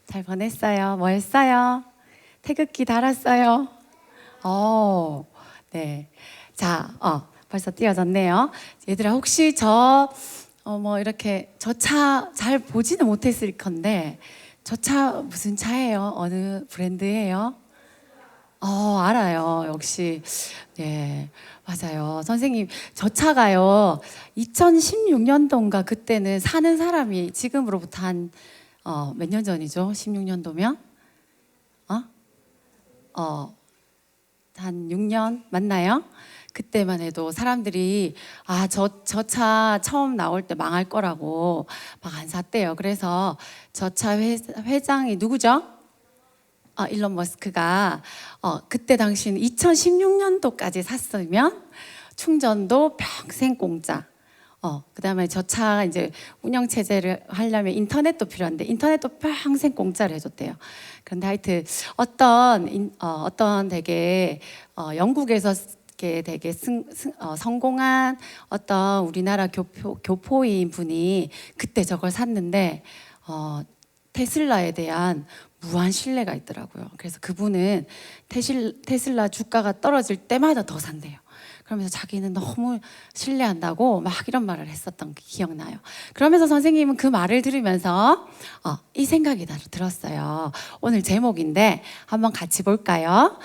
잘 보냈어요. 뭐 했어요? 태극기 달았어요. 네. 자, 벌써 띄어졌네요. 얘들아, 혹시 이렇게 저 차 잘 보지는 못했을 건데, 저 차 무슨 차예요? 어느 브랜드예요? 알아요. 역시. 네, 맞아요. 선생님, 저 차가요. 2016년도인가 그때는 사는 사람이 지금으로부터 몇 년 전이죠? 16년도면? 어? 한 6년 맞나요? 그때만 해도 사람들이 저 차 처음 나올 때 망할 거라고 막 안 샀대요. 그래서 저 차 회장이 누구죠? 일론 머스크가 그때 당시는 2016년도까지 샀으면 충전도 평생 공짜. 그다음에 저 차 이제 운영 체제를 하려면 인터넷도 필요한데 인터넷도 평생 공짜로 해줬대요. 그런데 하여튼 어떤 되게 영국에서 이렇게 되게 성공한 어떤 우리나라 교포인 분이 그때 저걸 샀는데 테슬라에 대한 무한 신뢰가 있더라고요. 그래서 그분은 테슬라 주가가 떨어질 때마다 더 산대요. 그러면서 자기는 너무 신뢰한다고 막 이런 말을 했었던 게 기억나요. 그러면서 선생님은 그 말을 들으면서 이 생각이 들었어요. 오늘 제목인데 한번 같이 볼까요?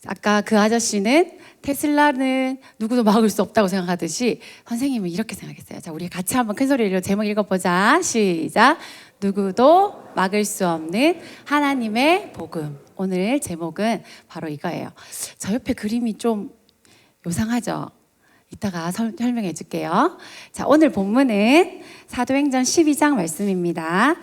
아까 그 아저씨는 테슬라는 누구도 막을 수 없다고 생각하듯이 선생님은 이렇게 생각했어요. 자, 우리 같이 한번 큰 소리로 제목 읽어보자. 시작. 누구도 막을 수 없는 하나님의 복음. 오늘 제목은 바로 이거예요. 저 옆에 그림이 좀 요상하죠? 이따가 설명해 줄게요. 자, 오늘 본문은 사도행전 12장 말씀입니다.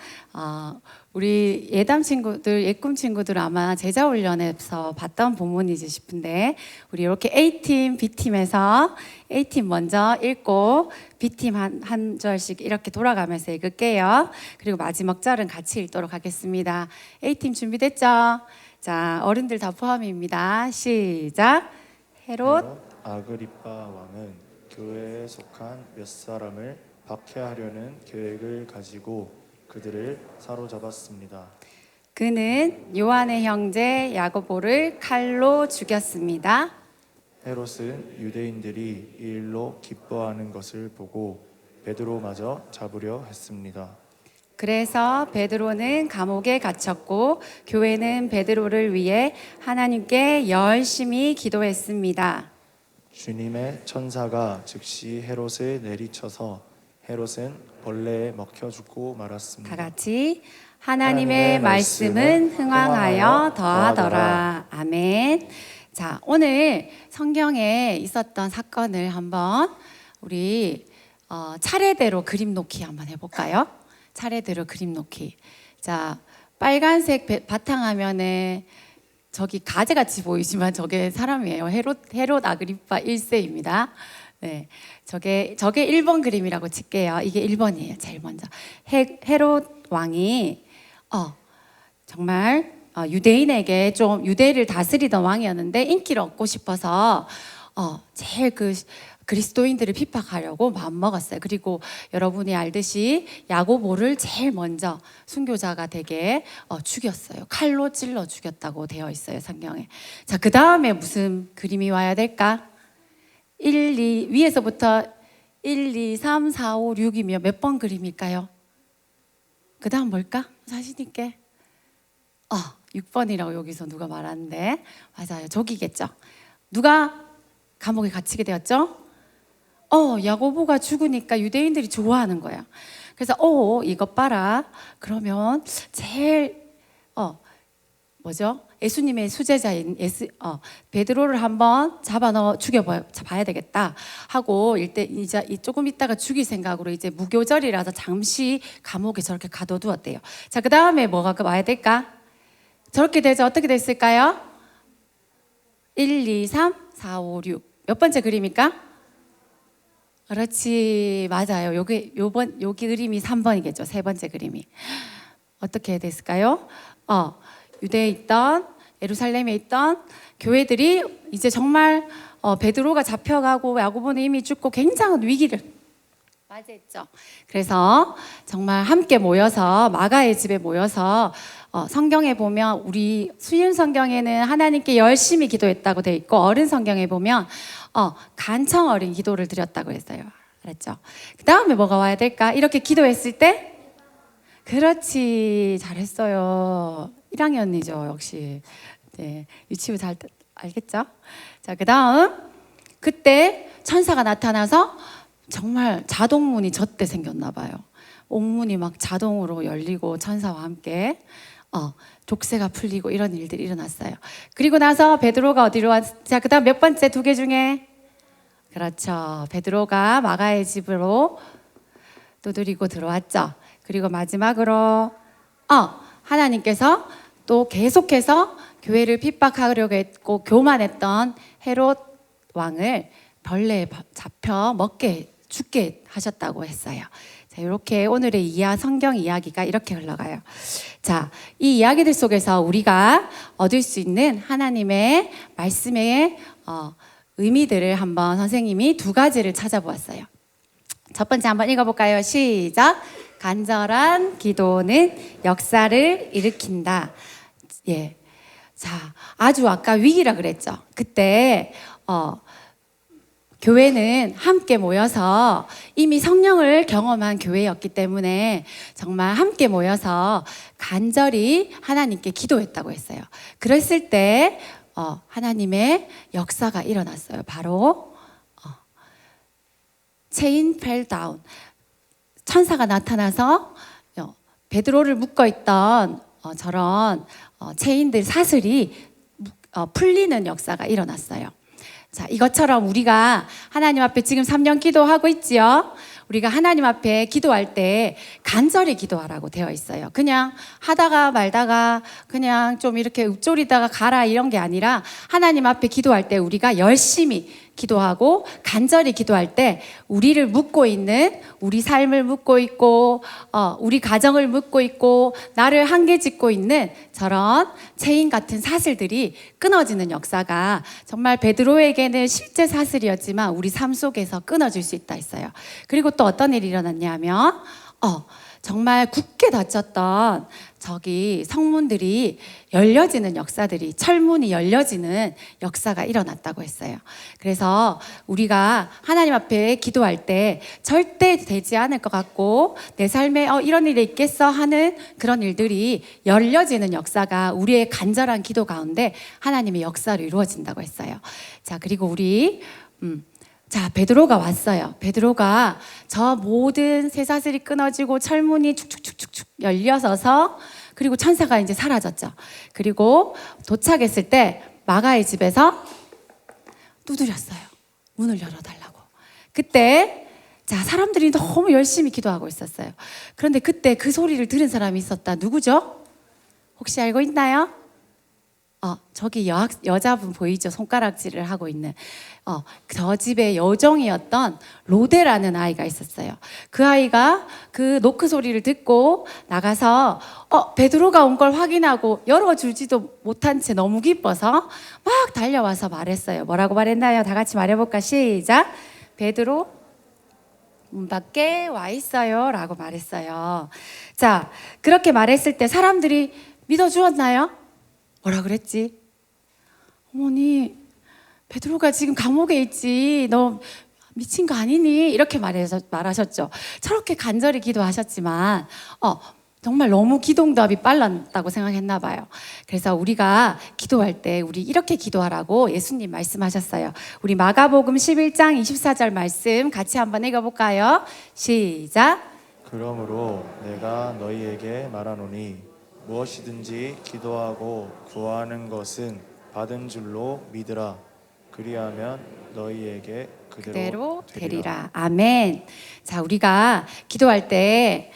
우리 예담 친구들, 예꿈 친구들 아마 제자 훈련에서 봤던 본문이지 싶은데 우리 이렇게 A팀, B팀에서 A팀 먼저 읽고 B팀 한 절씩 이렇게 돌아가면서 읽을게요. 그리고 마지막 절은 같이 읽도록 하겠습니다. A팀 준비됐죠? 자, 어른들 다 포함입니다. 시작. 헤롯 아그리파 왕은 교회에 속한 몇 사람을 박해하려는 계획을 가지고 그들을 사로잡았습니다. 그는 요한의 형제 야고보를 칼로 죽였습니다. 헤롯은 유대인들이 이 일로 기뻐하는 것을 보고 베드로마저 잡으려 했습니다. 그래서 베드로는 감옥에 갇혔고 교회는 베드로를 위해 하나님께 열심히 기도했습니다. 주님의 천사가 즉시 헤롯을 내리쳐서 헤롯은 벌레에 먹혀 죽고 말았습니다. 다 같이 하나님의 말씀은 흥왕하여 더하더라. 아멘. 자, 오늘 성경에 있었던 사건을 한번 우리 차례대로 그림 놓기 한번 해볼까요? 차례대로 그림 놓기. 자, 빨간색 바탕화면에 저기 가재같이 보이지만 저게 사람이에요. 헤롯 아그리파 1세입니다. 네, 저게 1번 그림이라고 칠게요. 이게 1번이에요. 제일 먼저. 헤롯 왕이 정말 유대인에게 좀 유대를 다스리던 왕이었는데 인기를 얻고 싶어서 제일 그리스도인들을 핍박하려고 마음먹었어요. 그리고 여러분이 알듯이 야고보를 제일 먼저 순교자가 되게 죽였어요. 칼로 찔러 죽였다고 되어 있어요, 성경에. 자, 그 다음에 무슨 그림이 와야 될까? 위에서부터 1, 2, 3, 4, 5, 6이면 몇 번 그림일까요? 그 다음 뭘까? 자신 있게. 6번이라고 여기서 누가 말하는데 맞아요. 저기겠죠. 누가 감옥에 갇히게 되었죠? 야고보가 죽으니까 유대인들이 좋아하는 거야. 그래서 이것 봐라. 그러면 제일 예수님의 수제자인 베드로를 한번 죽여봐야 되겠다 하고 이제 조금 있다가 죽일 생각으로 이제 무교절이라서 잠시 감옥에 저렇게 가둬두었대요. 자, 그 다음에 뭐가 와야 될까? 저렇게 되죠. 어떻게 됐을까요? 1, 2, 3, 4, 5, 6. 몇 번째 그림일까? 그렇지, 맞아요. 여기 그림이 3번이겠죠. 세 번째 그림이. 어떻게 됐을까요? 유대에 있던 예루살렘에 있던 교회들이 이제 정말 베드로가 잡혀가고 야고보는 이미 죽고 굉장한 위기를 맞았죠. 그래서 정말 함께 모여서 마가의 집에 모여서 성경에 보면 우리 수윤 성경에는 하나님께 열심히 기도했다고 돼 있고 어른 성경에 보면 간청 어린 기도를 드렸다고 했어요. 알았죠? 그 다음에 뭐가 와야 될까? 이렇게 기도했을 때 그렇지 잘했어요. 1학년이죠 역시. 네, 유치부 잘 알겠죠? 자, 그 다음 그때 천사가 나타나서 정말 자동문이 저때 생겼나 봐요. 옥문이 막 자동으로 열리고 천사와 함께 족쇄가 풀리고 이런 일들이 일어났어요. 그리고 나서 베드로가 어디로 자, 그다음 몇 번째 두 개 중에 그렇죠. 베드로가 마가의 집으로 두드리고 들어왔죠. 그리고 마지막으로 하나님께서 또 계속해서 교회를 핍박하려고 했고 교만했던 헤롯 왕을 벌레에 잡혀 죽게 하셨다고 했어요. 자, 이렇게 오늘의 성경 이야기가 이렇게 흘러가요. 자, 이 이야기들 속에서 우리가 얻을 수 있는 하나님의 말씀의 의미들을 한번 선생님이 두 가지를 찾아보았어요. 첫 번째 한번 읽어볼까요? 시작. 간절한 기도는 역사를 일으킨다. 예. 자, 아주 아까 위기라 그랬죠. 그때 교회는 함께 모여서 이미 성령을 경험한 교회였기 때문에 정말 함께 모여서 간절히 하나님께 기도했다고 했어요. 그랬을 때 하나님의 역사가 일어났어요. 바로 체인 펠 다운. 천사가 나타나서 베드로를 묶어있던 저런 체인들 사슬이 풀리는 역사가 일어났어요. 자, 이것처럼 우리가 하나님 앞에 지금 3년 기도하고 있지요. 우리가 하나님 앞에 기도할 때 간절히 기도하라고 되어 있어요. 그냥 하다가 말다가 그냥 좀 이렇게 읊조리다가 가라 이런 게 아니라 하나님 앞에 기도할 때 우리가 열심히 기도하고 간절히 기도할 때 우리를 묻고 있는 우리 삶을 묻고 있고 우리 가정을 묻고 있고 나를 한계 짓고 있는 저런 체인 같은 사슬들이 끊어지는 역사가 정말 베드로에게는 실제 사슬이었지만 우리 삶 속에서 끊어질 수 있다 했어요. 그리고 또 어떤 일이 일어났냐면 정말 굳게 닫혔던 저기 성문들이 열려지는 역사들이 철문이 열려지는 역사가 일어났다고 했어요. 그래서 우리가 하나님 앞에 기도할 때 절대 되지 않을 것 같고 내 삶에 이런 일이 있겠어 하는 그런 일들이 열려지는 역사가 우리의 간절한 기도 가운데 하나님의 역사로 이루어진다고 했어요. 자, 그리고 우리 자, 베드로가 왔어요. 베드로가 저 모든 쇠사슬이 끊어지고 철문이 축축축축축 열려서서 그리고 천사가 이제 사라졌죠. 그리고 도착했을 때 마가의 집에서 두드렸어요. 문을 열어달라고. 그때 자, 사람들이 너무 열심히 기도하고 있었어요. 그런데 그때 그 소리를 들은 사람이 있었다. 누구죠? 혹시 알고 있나요? 저기 여자분 보이죠? 손가락질을 하고 있는 저 집의 여종이었던 로데라는 아이가 있었어요. 그 아이가 그 노크 소리를 듣고 나가서 베드로가 온 걸 확인하고 열어주지도 못한 채 너무 기뻐서 막 달려와서 말했어요. 뭐라고 말했나요? 다 같이 말해볼까? 시작. 베드로 문 밖에 와 있어요 라고 말했어요. 자, 그렇게 말했을 때 사람들이 믿어주었나요? 뭐라 그랬지? 어머니, 베드로가 지금 감옥에 있지. 너 미친 거 아니니? 이렇게 말하셨죠. 저렇게 간절히 기도하셨지만 정말 너무 기도응답이 빨랐다고 생각했나 봐요. 그래서 우리가 기도할 때 우리 이렇게 기도하라고 예수님 말씀하셨어요. 우리 마가복음 11장 24절 말씀 같이 한번 읽어볼까요? 시작. 그러므로 내가 너희에게 말하노니 무엇이든지 기도하고 구하는 것은 받은 줄로 믿으라. 그리하면 너희에게 그대로 되리라. 아멘. 자, 우리가 기도할 때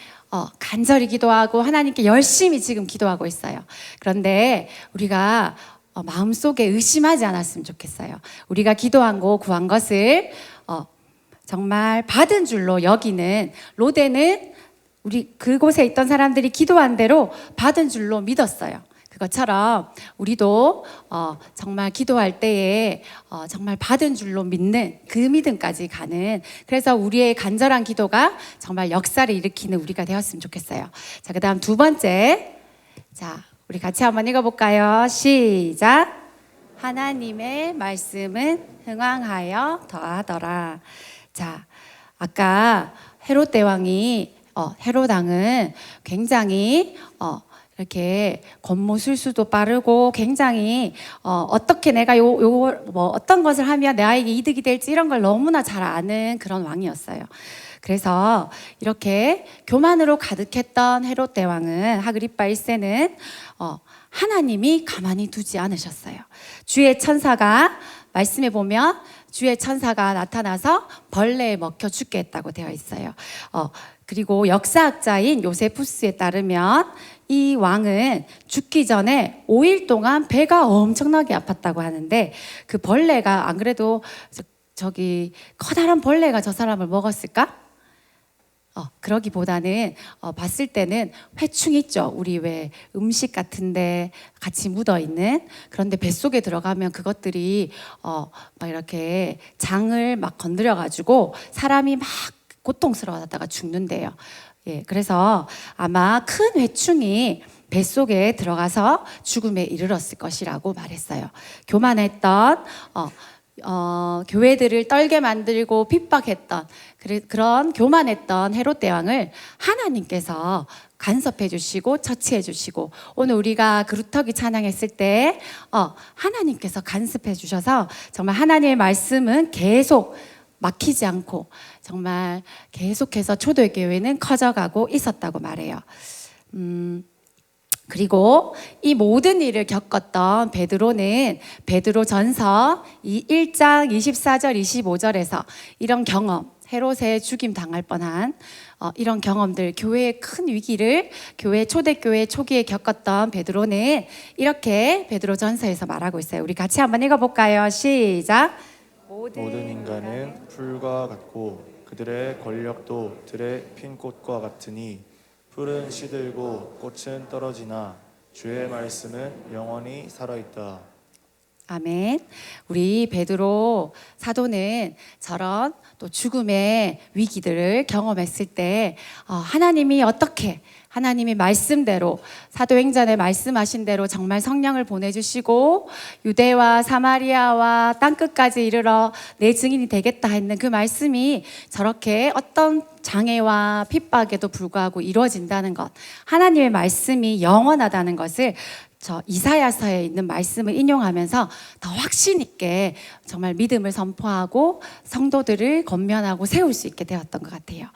간절히 기도하고 하나님께 열심히 지금 기도하고 있어요. 그런데 우리가 마음속에 의심하지 않았으면 좋겠어요. 우리가 기도한 거 구한 것을 정말 받은 줄로 여기는 로데는 우리 그곳에 있던 사람들이 기도한 대로 받은 줄로 믿었어요. 그것처럼 우리도 정말 기도할 때에 정말 받은 줄로 믿는 그 믿음까지 가는, 그래서 우리의 간절한 기도가 정말 역사를 일으키는 우리가 되었으면 좋겠어요. 자, 그다음 두 번째, 자, 우리 같이 한번 읽어볼까요? 시작. 하나님의 말씀은 흥왕하여 더하더라. 자, 아까 헤롯 대왕이 헤롯 왕은 굉장히 이렇게 겉모술수도 빠르고 굉장히 어떻게 내가 뭐 어떤 것을 하면 나에게 이득이 될지 이런 걸 너무나 잘 아는 그런 왕이었어요. 그래서 이렇게 교만으로 가득했던 헤롯 대왕은, 하그리빠 1세는 하나님이 가만히 두지 않으셨어요. 주의 천사가, 말씀에 보면 주의 천사가 나타나서 벌레에 먹혀 죽게 했다고 되어 있어요. 그리고 역사학자인 요세푸스에 따르면 이 왕은 죽기 전에 5일 동안 배가 엄청나게 아팠다고 하는데, 그 벌레가 안 그래도 저기 커다란 벌레가 저 사람을 먹었을까? 그러기보다는 봤을 때는 회충 있죠. 우리 왜 음식 같은데 같이 묻어 있는, 그런데 뱃속에 들어가면 그것들이 막 이렇게 장을 막 건드려 가지고 사람이 막 고통스러워하다가 죽는데요. 예, 그래서 아마 큰 회충이 뱃속에 들어가서 죽음에 이르렀을 것이라고 말했어요. 교만했던 교회들을 떨게 만들고 핍박했던 그런 교만했던 헤롯 대왕을 하나님께서 간섭해 주시고 처치해 주시고, 오늘 우리가 그루터기 찬양했을 때 하나님께서 간섭해 주셔서 정말 하나님의 말씀은 계속 막히지 않고 정말 계속해서 초대교회는 커져가고 있었다고 말해요. 그리고 이 모든 일을 겪었던 베드로는 베드로전서 1장 24절 25절에서 이런 경험, 헤롯에 죽임 당할 뻔한 이런 경험들, 교회의 큰 위기를 교회 초대교회 초기에 겪었던 베드로는 이렇게 베드로전서에서 말하고 있어요. 우리 같이 한번 읽어볼까요? 시작. 모든 인간은 풀과 같고 그들의 권력도 들의 핀 꽃과 같으니 풀은 시들고 꽃은 떨어지나 주의 말씀은 영원히 살아있다. 아멘. 우리 베드로 사도는 저런 또 죽음의 위기들을 경험했을 때 하나님이 어떻게, 하나님이 말씀대로 사도행전에 말씀하신 대로 정말 성령을 보내주시고 유대와 사마리아와 땅끝까지 이르러 내 증인이 되겠다 했는 그 말씀이 저렇게 어떤 장애와 핍박에도 불구하고 이루어진다는 것, 하나님의 말씀이 영원하다는 것을 저 이사야서에 있는 말씀을 인용하면서 더 확신 있게 정말 믿음을 선포하고 성도들을 권면하고 세울 수 있게 되었던 것 같아요.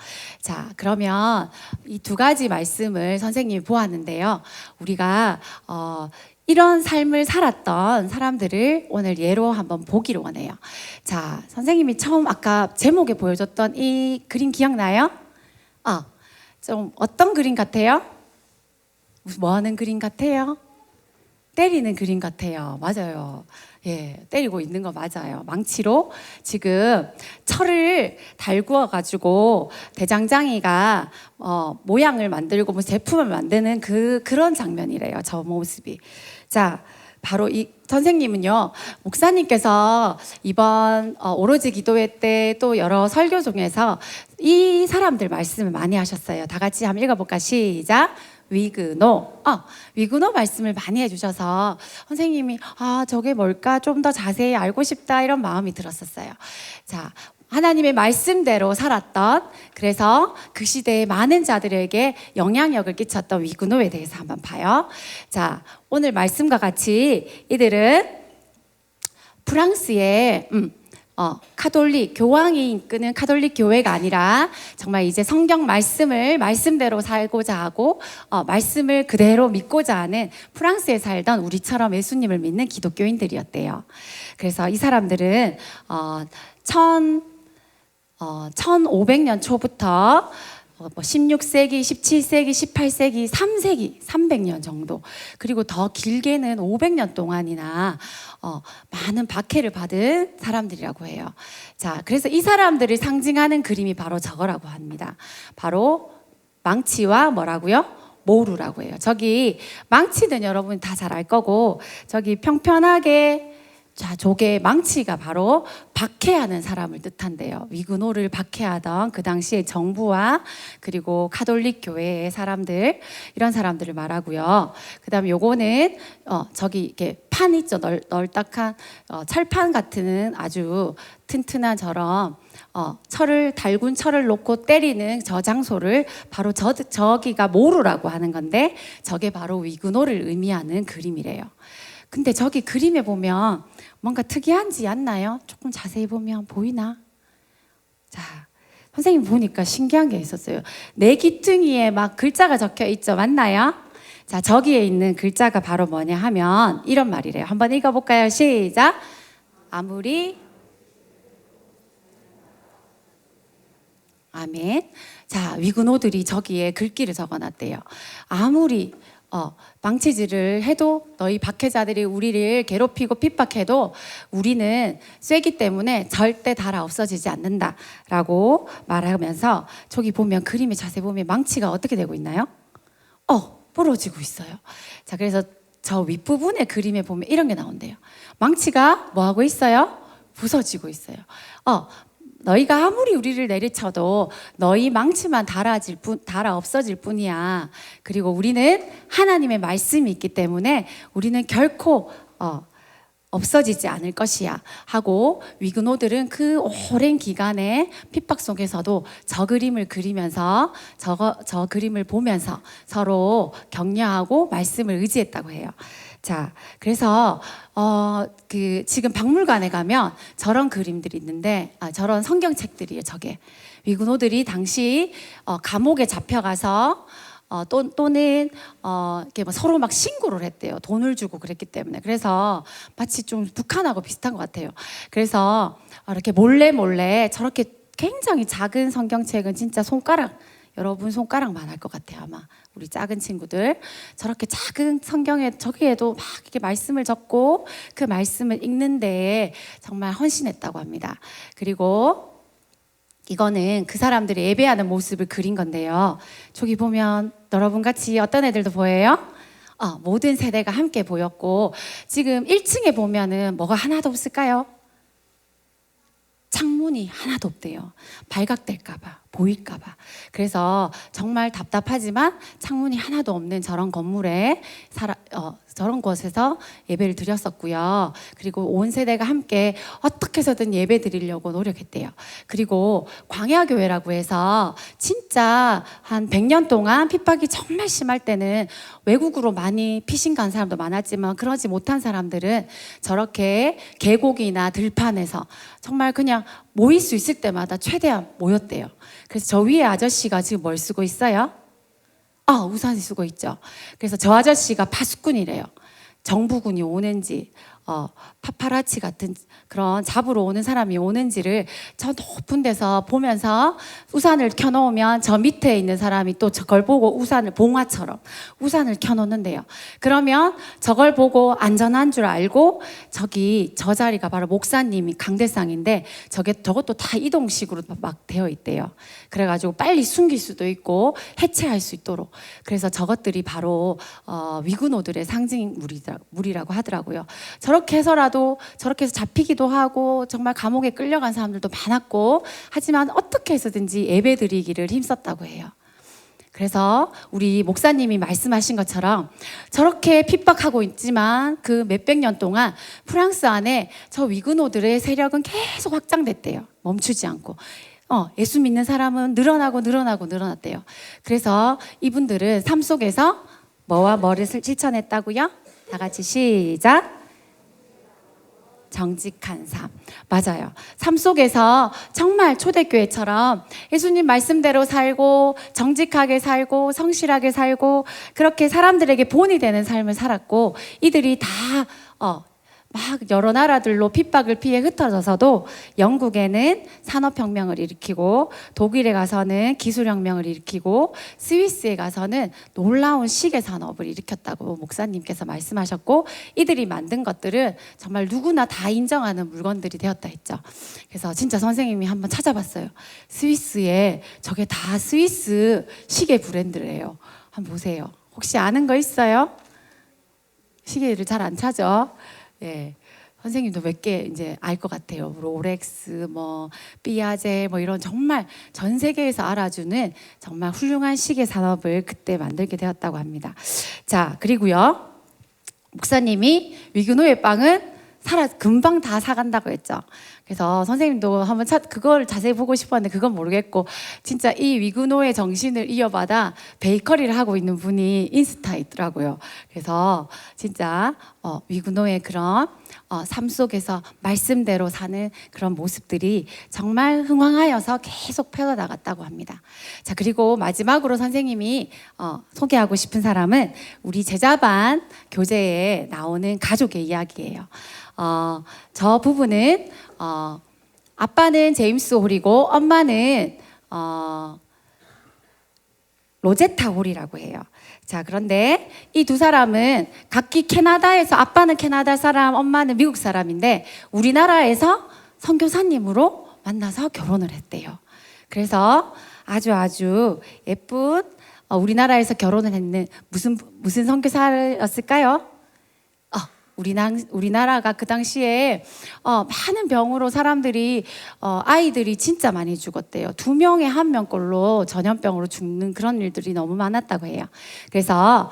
자, 그러면 이 두 가지 말씀을 선생님이 보았는데요. 우리가 이런 삶을 살았던 사람들을 오늘 예로 한번 보기를 원해요. 자, 선생님이 처음 아까 제목에 보여줬던 이 그림 기억나요? 좀 어떤 그림 같아요? 뭐 하는 그림 같아요? 때리는 그림 같아요. 맞아요. 예, 때리고 있는 거 맞아요. 망치로 지금 철을 달구어 가지고 대장장이가 모양을 만들고 뭐 제품을 만드는 그런 장면이래요. 저 모습이. 자, 바로 이 선생님은요, 목사님께서 이번 오로지 기도회 때 또 여러 설교 중에서 이 사람들 말씀을 많이 하셨어요. 다 같이 한번 읽어볼까? 시작. 위그노. 위그노 말씀을 많이 해주셔서 선생님이 저게 뭘까 좀 더 자세히 알고 싶다 이런 마음이 들었었어요. 자, 하나님의 말씀대로 살았던, 그래서 그 시대의 많은 자들에게 영향력을 끼쳤던 위그노에 대해서 한번 봐요. 자, 오늘 말씀과 같이 이들은 프랑스의 카톨릭, 교황이 이끄는 카톨릭 교회가 아니라 정말 이제 성경 말씀을 말씀대로 살고자 하고 말씀을 그대로 믿고자 하는 프랑스에 살던 우리처럼 예수님을 믿는 기독교인들이었대요. 그래서 이 사람들은 1500년 초부터 16세기, 17세기, 18세기, 3세기, 300년 정도, 그리고 더 길게는 500년 동안이나 많은 박해를 받은 사람들이라고 해요. 자, 그래서 이 사람들을 상징하는 그림이 바로 저거라고 합니다. 바로 망치와 뭐라고요? 모루라고 해요. 저기 망치는 여러분 다 잘 알 거고, 저기 평평하게 자, 조개 망치가 바로 박해하는 사람을 뜻한대요. 위그노를 박해하던 그 당시에 정부와 그리고 가톨릭 교회의 사람들, 이런 사람들을 말하고요. 그다음에 요거는 저기 이렇게 판 있죠. 널딱한 철판 같은 아주 튼튼한 저런 달군 철을 놓고 때리는 저 장소를 바로 저기가 모루라고 하는 건데, 저게 바로 위그노를 의미하는 그림이래요. 근데 저기 그림에 보면 뭔가 특이하지 않나요? 조금 자세히 보면 보이나? 자, 선생님 보니까 신기한 게 있었어요. 내 귀퉁이에 막 글자가 적혀 있죠. 맞나요? 자, 저기에 있는 글자가 바로 뭐냐 하면 이런 말이래요. 한번 읽어볼까요? 시작. 아무리 아멘. 자, 위그노들이 저기에 글귀를 적어놨대요. 아무리 망치질을 해도 너희 박해자들이 우리를 괴롭히고 핍박해도 우리는 쇠기 때문에 절대 달아 없어지지 않는다라고 말하면서, 저기 보면 그림에 자세히 보면 망치가 어떻게 되고 있나요? 부러지고 있어요. 자, 그래서 저 윗부분의 그림에 보면 이런 게 나온대요. 망치가 뭐 하고 있어요? 부서지고 있어요. 너희가 아무리 우리를 내리쳐도 너희 망치만 달아 없어질 뿐이야. 그리고 우리는 하나님의 말씀이 있기 때문에 우리는 결코 없어지지 않을 것이야 하고, 위그노들은 그 오랜 기간의 핍박 속에서도 저 그림을 그리면서 저 그림을 보면서 서로 격려하고 말씀을 의지했다고 해요. 자, 그래서 지금 박물관에 가면 저런 그림들이 있는데, 저런 성경책들이에요. 저게 위그노들이 당시 감옥에 잡혀가서 또는 이렇게 뭐 서로 막 신고를 했대요. 돈을 주고 그랬기 때문에. 그래서 마치 좀 북한하고 비슷한 것 같아요. 그래서 이렇게 몰래 저렇게 굉장히 작은 성경책은 진짜 여러분 손가락만 할 것 같아요. 아마 우리 작은 친구들 저렇게 작은 성경에 저기에도 막 이렇게 말씀을 적고 그 말씀을 읽는 데에 정말 헌신했다고 합니다. 그리고 이거는 그 사람들이 예배하는 모습을 그린 건데요. 저기 보면 여러분 같이 어떤 애들도 보여요? 모든 세대가 함께 보였고, 지금 1층에 보면은 뭐가 하나도 없을까요? 창문이 하나도 없대요. 발각될까봐, 보일까봐. 그래서 정말 답답하지만 창문이 하나도 없는 저런 건물에 저런 곳에서 예배를 드렸었고요. 그리고 온 세대가 함께 어떻게 해서든 예배 드리려고 노력했대요. 그리고 광야교회라고 해서 진짜 한 100년 동안 핍박이 정말 심할 때는 외국으로 많이 피신 간 사람도 많았지만, 그러지 못한 사람들은 저렇게 계곡이나 들판에서 정말 그냥 모일 수 있을 때마다 최대한 모였대요. 그래서 저 위에 아저씨가 지금 뭘 쓰고 있어요? 우산을 쓰고 있죠. 그래서 저 아저씨가 파수꾼이래요. 정부군이 오는지 파파라치 같은 그런 잡으러 오는 사람이 오는지를 저 높은 데서 보면서 우산을 켜놓으면 저 밑에 있는 사람이 또 저걸 보고 봉화처럼 우산을 켜놓는데요. 그러면 저걸 보고 안전한 줄 알고 저 자리가 바로 목사님이 강대상인데 저것도 다 이동식으로 막 되어 있대요. 그래가지고 빨리 숨길 수도 있고 해체할 수 있도록. 그래서 저것들이 바로 위그노들의 상징물이라고 하더라고요. 저렇게 해서라도 저렇게 해서 잡히기도 하고 정말 감옥에 끌려간 사람들도 많았고, 하지만 어떻게 해서든지 예배 드리기를 힘썼다고 해요. 그래서 우리 목사님이 말씀하신 것처럼 저렇게 핍박하고 있지만 그 몇백 년 동안 프랑스 안에 저 위그노들의 세력은 계속 확장됐대요. 멈추지 않고. 예수 믿는 사람은 늘어났대요. 그래서 이분들은 삶 속에서 뭐와 뭐를 실천했다고요? 다 같이 시작. 정직한 삶. 맞아요. 삶 속에서 정말 초대교회처럼 예수님 말씀대로 살고 정직하게 살고 성실하게 살고 그렇게 사람들에게 본이 되는 삶을 살았고, 이들이 다 막 여러 나라들로 핍박을 피해 흩어져서도 영국에는 산업혁명을 일으키고, 독일에 가서는 기술혁명을 일으키고, 스위스에 가서는 놀라운 시계 산업을 일으켰다고 목사님께서 말씀하셨고, 이들이 만든 것들은 정말 누구나 다 인정하는 물건들이 되었다 했죠. 그래서 진짜 선생님이 한번 찾아봤어요. 스위스에 저게 다 스위스 시계 브랜드래요. 한번 보세요. 혹시 아는 거 있어요? 시계를 잘 안 차죠? 예. 선생님도 몇 개 이제 알 것 같아요. 롤렉스, 뭐 삐아제, 뭐 이런 정말 전 세계에서 알아주는 정말 훌륭한 시계 산업을 그때 만들게 되었다고 합니다. 자, 그리고요. 목사님이 위그노의 빵은 금방 다 사간다고 했죠. 그래서 선생님도 한번 그걸 자세히 보고 싶었는데 그건 모르겠고, 진짜 이 위그노의 정신을 이어받아 베이커리를 하고 있는 분이 인스타에 있더라고요. 그래서 진짜 위그노의 그런 삶 속에서 말씀대로 사는 그런 모습들이 정말 흥황하여서 계속 펴나갔다고 합니다. 자, 그리고 마지막으로 선생님이 소개하고 싶은 사람은 우리 제자반 교재에 나오는 가족의 이야기예요. 저 부부는 아빠는 제임스 홀이고 엄마는 로제타 홀이라고 해요. 자, 그런데 이 두 사람은 각기 캐나다에서, 아빠는 캐나다 사람, 엄마는 미국 사람인데 우리나라에서 선교사님으로 만나서 결혼을 했대요. 그래서 아주 예쁜 우리나라에서 결혼을 했는 무슨 선교사였을까요? 우리나라가 그 당시에 많은 병으로 사람들이 아이들이 진짜 많이 죽었대요. 2명에 1명꼴로 전염병으로 죽는 그런 일들이 너무 많았다고 해요. 그래서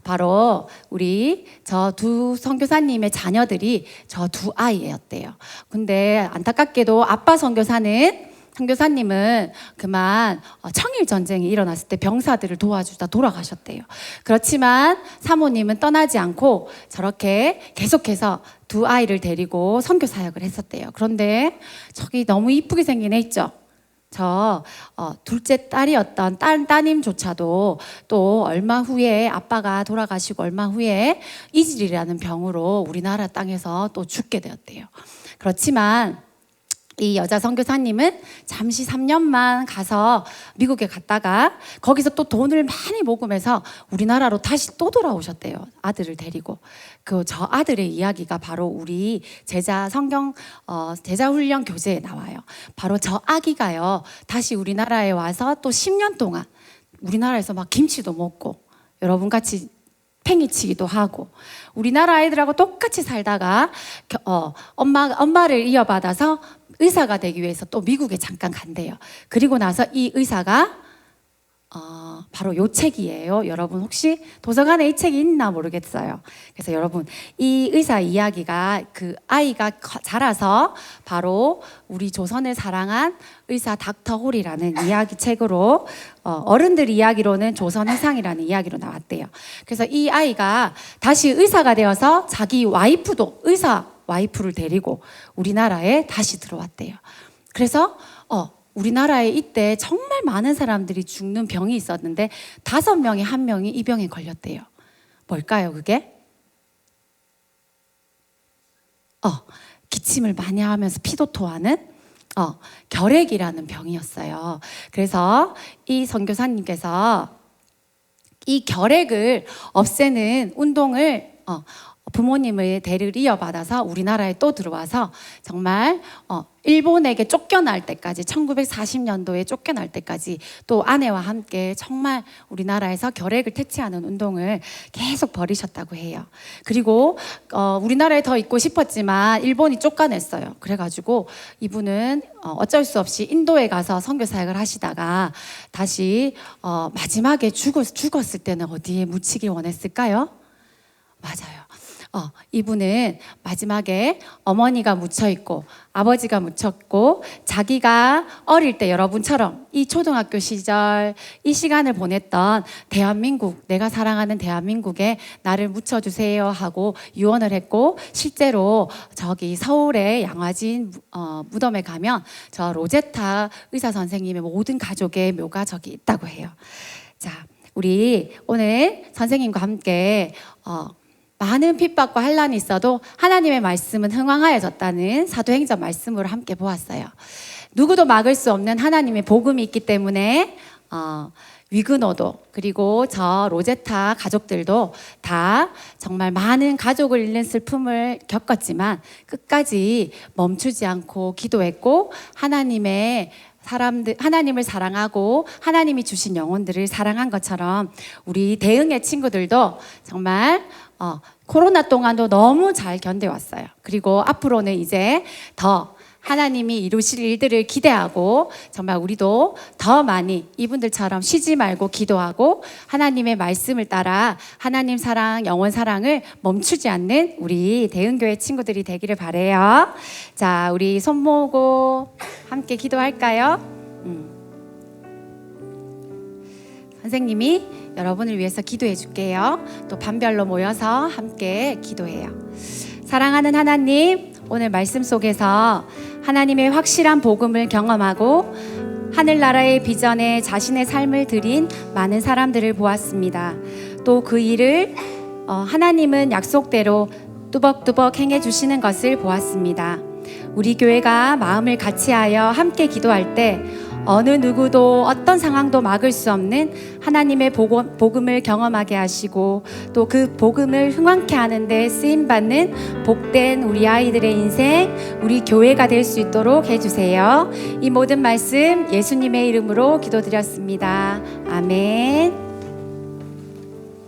바로 우리 저 두 선교사님의 자녀들이 저 두 아이였대요. 근데 안타깝게도 아빠 선교사님은 그만 청일 전쟁이 일어났을 때 병사들을 도와주다 돌아가셨대요. 그렇지만 사모님은 떠나지 않고 저렇게 계속해서 두 아이를 데리고 선교 사역을 했었대요. 그런데 저기 너무 이쁘게 생긴 애 있죠? 저 둘째 딸이었던 따님조차도 또 얼마 후에, 아빠가 돌아가시고 얼마 후에 이질이라는 병으로 우리나라 땅에서 또 죽게 되었대요. 그렇지만 이 여자 선교사님은 잠시 3년만 가서 미국에 갔다가 거기서 또 돈을 많이 모금해서 우리나라로 다시 또 돌아오셨대요. 아들을 데리고. 저 아들의 이야기가 바로 우리 제자 훈련 교재에 나와요. 바로 저 아기가요, 다시 우리나라에 와서 또 10년 동안 우리나라에서 막 김치도 먹고 여러분 같이 팽이치기도 하고 우리나라 아이들하고 똑같이 살다가 엄마를 이어받아서 의사가 되기 위해서 또 미국에 잠깐 간대요. 그리고 나서 이 의사가 바로 요 책이에요. 여러분 혹시 도서관에 이 책이 있나 모르겠어요. 그래서 여러분 이 의사 이야기가 그 아이가 자라서 바로 우리 조선을 사랑한 의사 닥터 홀이라는 이야기 책으로 어른들 이야기로는 조선 해상이라는 이야기로 나왔대요. 그래서 이 아이가 다시 의사가 되어서 자기 와이프를 데리고 우리나라에 다시 들어왔대요. 그래서 우리나라에 이때 정말 많은 사람들이 죽는 병이 있었는데 5명에 1명이 이 병에 걸렸대요. 뭘까요, 그게? 기침을 많이 하면서 피도 토하는 결핵이라는 병이었어요. 그래서 이 선교사님께서 이 결핵을 없애는 운동을 부모님의 대를 이어받아서 우리나라에 또 들어와서 정말 일본에게 쫓겨날 때까지 1940년도에 쫓겨날 때까지 또 아내와 함께 정말 우리나라에서 결핵을 퇴치하는 운동을 계속 벌이셨다고 해요. 그리고 우리나라에 더 있고 싶었지만 일본이 쫓아냈어요. 그래가지고 이분은 어쩔 수 없이 인도에 가서 선교 사역을 하시다가 다시 마지막에 죽었을 때는 어디에 묻히길 원했을까요? 맞아요. 이분은 마지막에 어머니가 묻혀있고 아버지가 묻혔고 자기가 어릴 때 여러분처럼 이 초등학교 시절 이 시간을 보냈던 대한민국, 내가 사랑하는 대한민국에 나를 묻혀주세요 하고 유언을 했고, 실제로 저기 서울의 양화진 무덤에 가면 저 로제타 의사 선생님의 모든 가족의 묘가 저기 있다고 해요. 자, 우리 오늘 선생님과 함께 많은 핍박과 환란이 있어도 하나님의 말씀은 흥왕하여졌다는 사도행전 말씀으로 함께 보았어요. 누구도 막을 수 없는 하나님의 복음이 있기 때문에 위그노도 그리고 저 로제타 가족들도 다 정말 많은 가족을 잃는 슬픔을 겪었지만 끝까지 멈추지 않고 기도했고 하나님의 사람들 하나님을 사랑하고 하나님이 주신 영혼들을 사랑한 것처럼 우리 대응의 친구들도 정말 코로나 동안도 너무 잘 견뎌왔어요. 그리고 앞으로는 이제 더 하나님이 이루실 일들을 기대하고 정말 우리도 더 많이 이분들처럼 쉬지 말고 기도하고 하나님의 말씀을 따라 하나님 사랑, 영원 사랑을 멈추지 않는 우리 대은교회 친구들이 되기를 바래요. 자, 우리 손 모으고 함께 기도할까요? 선생님이 여러분을 위해서 기도해 줄게요. 또 반별로 모여서 함께 기도해요. 사랑하는 하나님, 오늘 말씀 속에서 하나님의 확실한 복음을 경험하고 하늘나라의 비전에 자신의 삶을 드린 많은 사람들을 보았습니다. 또 그 일을 하나님은 약속대로 뚜벅뚜벅 행해 주시는 것을 보았습니다. 우리 교회가 마음을 같이하여 함께 기도할 때 어느 누구도 어떤 상황도 막을 수 없는 하나님의 복음을 경험하게 하시고 또 그 복음을 흥왕케 하는데 쓰임받는 복된 우리 아이들의 인생, 우리 교회가 될 수 있도록 해주세요. 이 모든 말씀 예수님의 이름으로 기도드렸습니다. 아멘.